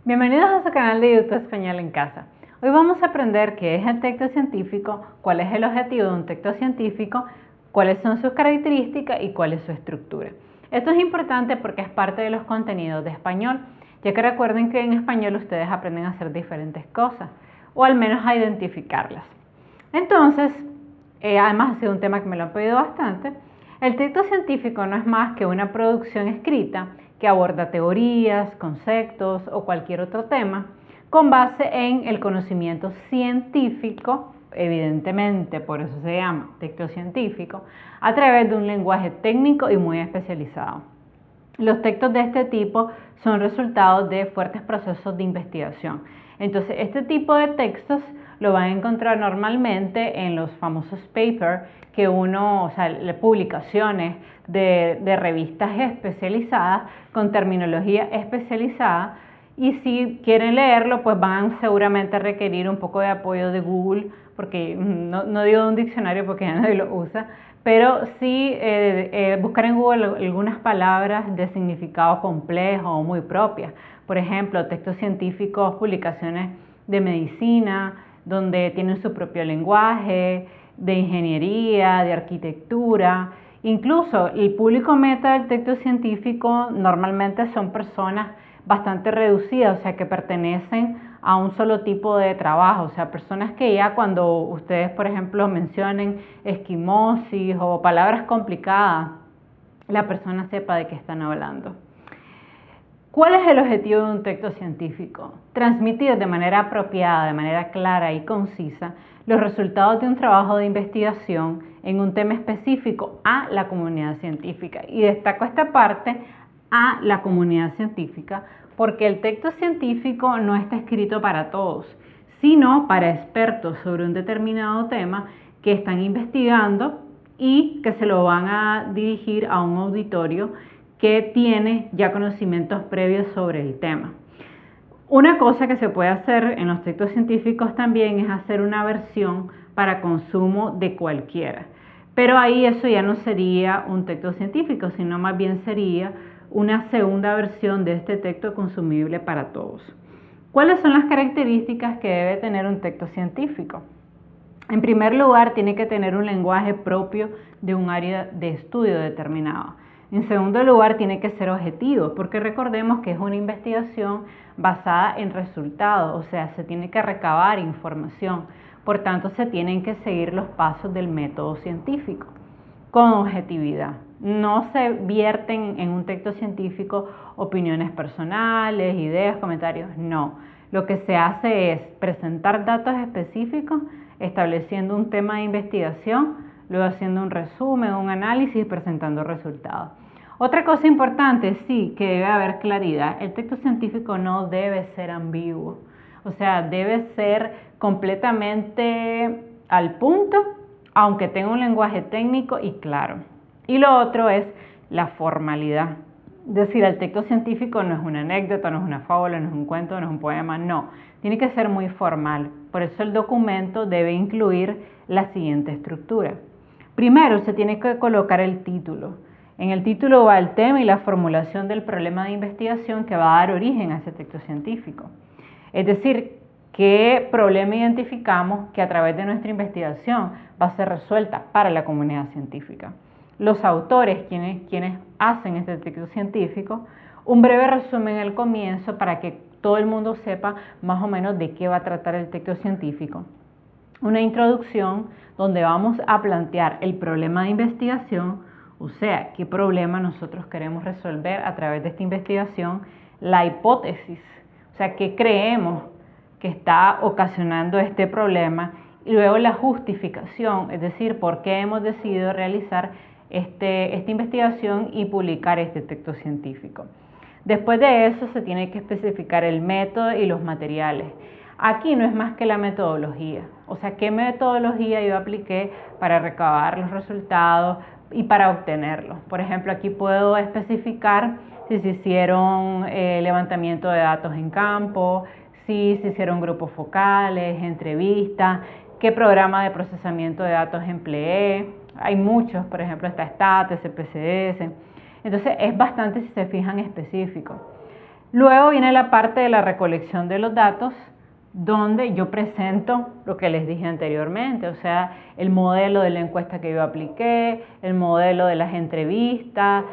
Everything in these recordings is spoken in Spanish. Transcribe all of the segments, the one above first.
Bienvenidos a su canal de YouTube Español en Casa. Hoy vamos a aprender qué es el texto científico, cuál es el objetivo de un texto científico, cuáles son sus características y cuál es su estructura. Esto es importante porque es parte de los contenidos de español, ya que recuerden que en español ustedes aprenden a hacer diferentes cosas, o al menos a identificarlas. Entonces, además ha sido un tema que me lo han pedido bastante, el texto científico no es más que una producción escrita que aborda teorías, conceptos o cualquier otro tema con base en el conocimiento científico, evidentemente por eso se llama texto científico, a través de un lenguaje técnico y muy especializado. Los textos de este tipo son resultados de fuertes procesos de investigación. Entonces, este tipo de textos lo van a encontrar normalmente en los famosos papers que publicaciones de revistas especializadas con terminología especializada, y si quieren leerlo pues van seguramente a requerir un poco de apoyo de Google, porque no digo de un diccionario porque ya nadie lo usa, pero sí buscar en Google algunas palabras de significado complejo o muy propias. Por ejemplo, textos científicos, publicaciones de medicina, donde tienen su propio lenguaje, de ingeniería, de arquitectura. Incluso el público meta del texto científico normalmente son personas bastante reducidas, o sea, que pertenecen a un solo tipo de trabajo, o sea, personas que ya cuando ustedes, por ejemplo, mencionen esquimosis o palabras complicadas, la persona sepa de qué están hablando. ¿Cuál es el objetivo de un texto científico? Transmitir de manera apropiada, de manera clara y concisa, los resultados de un trabajo de investigación en un tema específico a la comunidad científica. Y destaco esta parte, a la comunidad científica, porque el texto científico no está escrito para todos, sino para expertos sobre un determinado tema que están investigando y que se lo van a dirigir a un auditorio que tiene ya conocimientos previos sobre el tema. Una cosa que se puede hacer en los textos científicos también es hacer una versión para consumo de cualquiera, pero ahí eso ya no sería un texto científico, sino más bien sería una segunda versión de este texto consumible para todos. ¿Cuáles son las características que debe tener un texto científico? En primer lugar, tiene que tener un lenguaje propio de un área de estudio determinado. En segundo lugar, tiene que ser objetivo, porque recordemos que es una investigación basada en resultados, o sea, se tiene que recabar información. Por tanto, se tienen que seguir los pasos del método científico con objetividad. No se vierten en un texto científico opiniones personales, ideas, comentarios, no. Lo que se hace es presentar datos específicos, estableciendo un tema de investigación, luego haciendo un resumen, un análisis y presentando resultados. Otra cosa importante, sí, que debe haber claridad. El texto científico no debe ser ambiguo, o sea, debe ser completamente al punto, aunque tenga un lenguaje técnico y claro. Y lo otro es la formalidad. Es decir, el texto científico no es una anécdota, no es una fábula, no es un cuento, no es un poema, no. Tiene que ser muy formal. Por eso el documento debe incluir la siguiente estructura. Primero, se tiene que colocar el título. En el título va el tema y la formulación del problema de investigación que va a dar origen a ese texto científico. Es decir, qué problema identificamos que a través de nuestra investigación va a ser resuelta para la comunidad científica. Los autores, quienes hacen este texto científico, un breve resumen al comienzo para que todo el mundo sepa más o menos de qué va a tratar el texto científico. Una introducción donde vamos a plantear el problema de investigación, o sea, qué problema nosotros queremos resolver a través de esta investigación, la hipótesis, o sea, qué creemos que está ocasionando este problema, y luego la justificación, es decir, por qué hemos decidido realizar esta investigación y publicar este texto científico. Después de eso se tiene que especificar el método y los materiales. Aquí no es más que la metodología, o sea, qué metodología yo apliqué para recabar los resultados y para obtenerlos. Por ejemplo, aquí puedo especificar si se hicieron levantamiento de datos en campo, si se hicieron grupos focales, entrevistas, qué programa de procesamiento de datos empleé. Hay muchos, por ejemplo, está STAT, SPSS. Entonces es bastante, si se fijan, específico. Luego viene la parte de la recolección de los datos, donde yo presento lo que les dije anteriormente, o sea, el modelo de la encuesta que yo apliqué, el modelo de las entrevistas,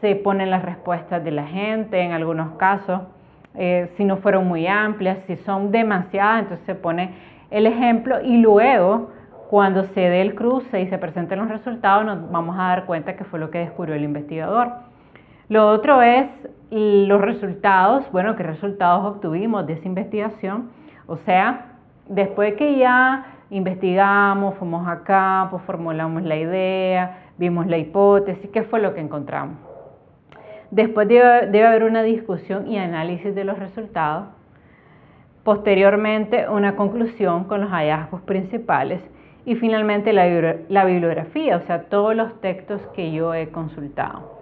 se ponen las respuestas de la gente en algunos casos, si no fueron muy amplias, si son demasiadas, entonces se pone el ejemplo y luego cuando se dé el cruce y se presenten los resultados nos vamos a dar cuenta que fue lo que descubrió el investigador. Lo otro es los resultados, bueno, qué resultados obtuvimos de esa investigación, o sea, después que ya investigamos, fuimos a campo, formulamos la idea, vimos la hipótesis, ¿qué fue lo que encontramos? Después debe haber una discusión y análisis de los resultados, posteriormente una conclusión con los hallazgos principales y finalmente la bibliografía, o sea, todos los textos que yo he consultado.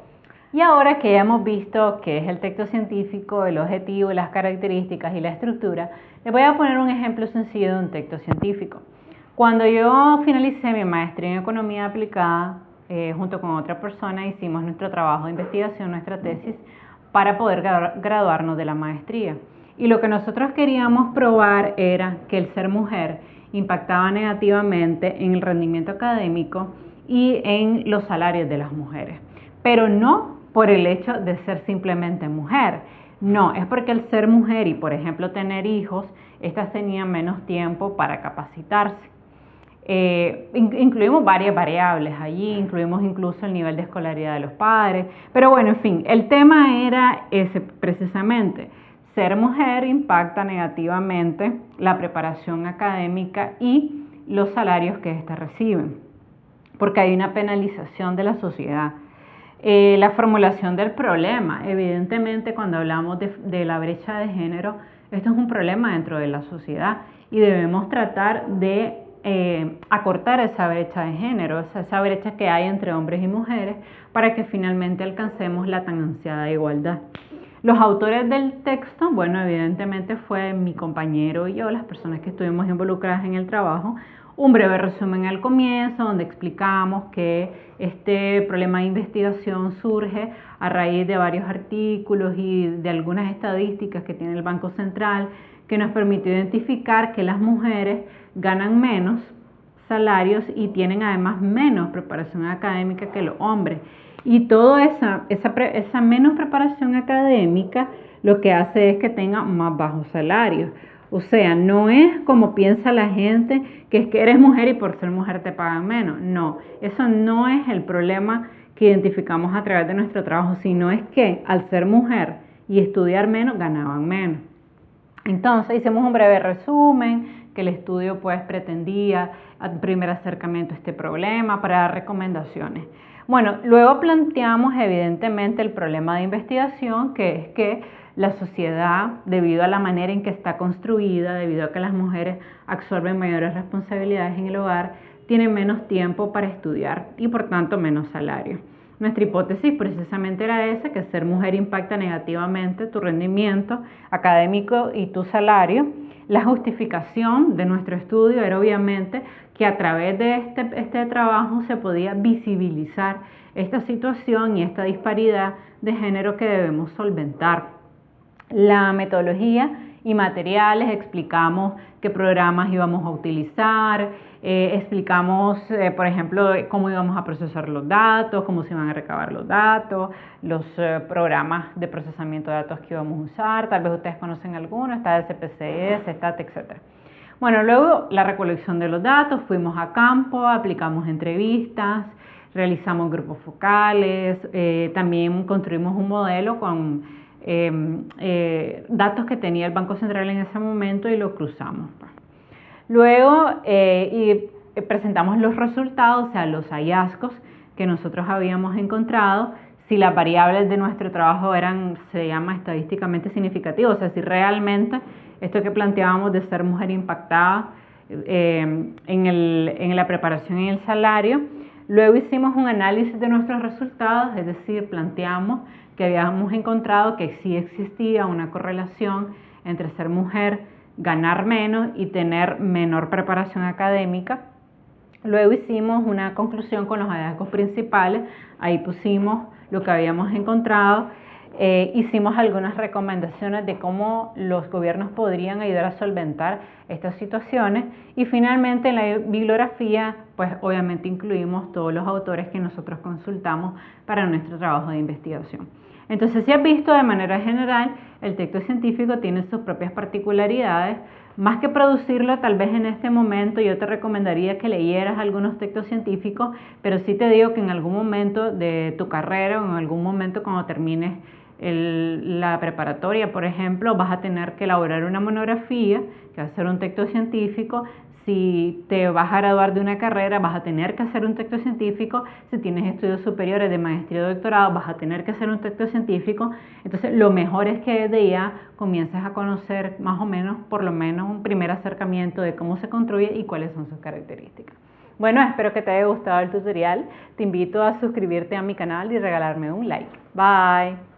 Y ahora que ya hemos visto qué es el texto científico, el objetivo, las características y la estructura, les voy a poner un ejemplo sencillo de un texto científico. Cuando yo finalicé mi maestría en Economía Aplicada, junto con otra persona hicimos nuestro trabajo de investigación, nuestra tesis, para poder graduarnos de la maestría. Y lo que nosotros queríamos probar era que el ser mujer impactaba negativamente en el rendimiento académico y en los salarios de las mujeres. Pero no por el hecho de ser simplemente mujer, no, es porque el ser mujer y por ejemplo tener hijos, estas tenían menos tiempo para capacitarse. Incluimos varias variables allí, incluimos incluso el nivel de escolaridad de los padres, pero bueno, en fin, el tema era ese precisamente. Ser mujer impacta negativamente la preparación académica y los salarios que ésta reciben, porque hay una penalización de la sociedad. La formulación del problema, evidentemente cuando hablamos de la brecha de género, esto es un problema dentro de la sociedad y debemos tratar de acortar esa brecha de género, esa brecha que hay entre hombres y mujeres para que finalmente alcancemos la tan ansiada igualdad. Los autores del texto, bueno, evidentemente fue mi compañero y yo, las personas que estuvimos involucradas en el trabajo. Un breve resumen al comienzo donde explicamos que este problema de investigación surge a raíz de varios artículos y de algunas estadísticas que tiene el Banco Central que nos permitió identificar que las mujeres ganan menos salarios y tienen además menos preparación académica que los hombres. Y toda esa menos preparación académica lo que hace es que tengan más bajos salarios. O sea, no es como piensa la gente, que es que eres mujer y por ser mujer te pagan menos. No, eso no es el problema que identificamos a través de nuestro trabajo, sino es que al ser mujer y estudiar menos, ganaban menos. Entonces hicimos un breve resumen, que el estudio pues pretendía al primer acercamiento a este problema para dar recomendaciones. Bueno, luego planteamos evidentemente el problema de investigación, que es que la sociedad, debido a la manera en que está construida, debido a que las mujeres absorben mayores responsabilidades en el hogar, tienen menos tiempo para estudiar y por tanto menos salario. Nuestra hipótesis precisamente era esa, que ser mujer impacta negativamente tu rendimiento académico y tu salario. La justificación de nuestro estudio era obviamente que a través de este trabajo se podía visibilizar esta situación y esta disparidad de género que debemos solventar. La metodología y materiales, explicamos qué programas íbamos a utilizar, explicamos, por ejemplo, cómo íbamos a procesar los datos, cómo se iban a recabar los datos, los programas de procesamiento de datos que íbamos a usar, tal vez ustedes conocen algunos, está el CPCS, STAT, etc. Bueno, luego la recolección de los datos, fuimos a campo, aplicamos entrevistas, realizamos grupos focales, también construimos un modelo con datos que tenía el Banco Central en ese momento y lo cruzamos. Luego presentamos los resultados, o sea, los hallazgos que nosotros habíamos encontrado, si las variables de nuestro trabajo se llama estadísticamente significativas, o sea, si realmente esto que planteábamos de ser mujer impactada en la preparación y el salario. Luego hicimos un análisis de nuestros resultados, es decir, planteamos que habíamos encontrado que sí existía una correlación entre ser mujer, ganar menos y tener menor preparación académica. Luego hicimos una conclusión con los hallazgos principales, ahí pusimos lo que habíamos encontrado. hicimos algunas recomendaciones de cómo los gobiernos podrían ayudar a solventar estas situaciones y finalmente en la bibliografía pues obviamente incluimos todos los autores que nosotros consultamos para nuestro trabajo de investigación. Entonces, si has visto de manera general, el texto científico tiene sus propias particularidades. Más que producirlo, tal vez en este momento yo te recomendaría que leyeras algunos textos científicos, pero sí te digo que en algún momento de tu carrera o en algún momento cuando termines la preparatoria, por ejemplo, vas a tener que elaborar una monografía, que va a ser un texto científico. Si te vas a graduar de una carrera, vas a tener que hacer un texto científico. Si tienes estudios superiores de maestría o doctorado, vas a tener que hacer un texto científico. Entonces, lo mejor es que desde ya comiences a conocer más o menos, por lo menos, un primer acercamiento de cómo se construye y cuáles son sus características. Bueno, espero que te haya gustado el tutorial. Te invito a suscribirte a mi canal y regalarme un like. Bye.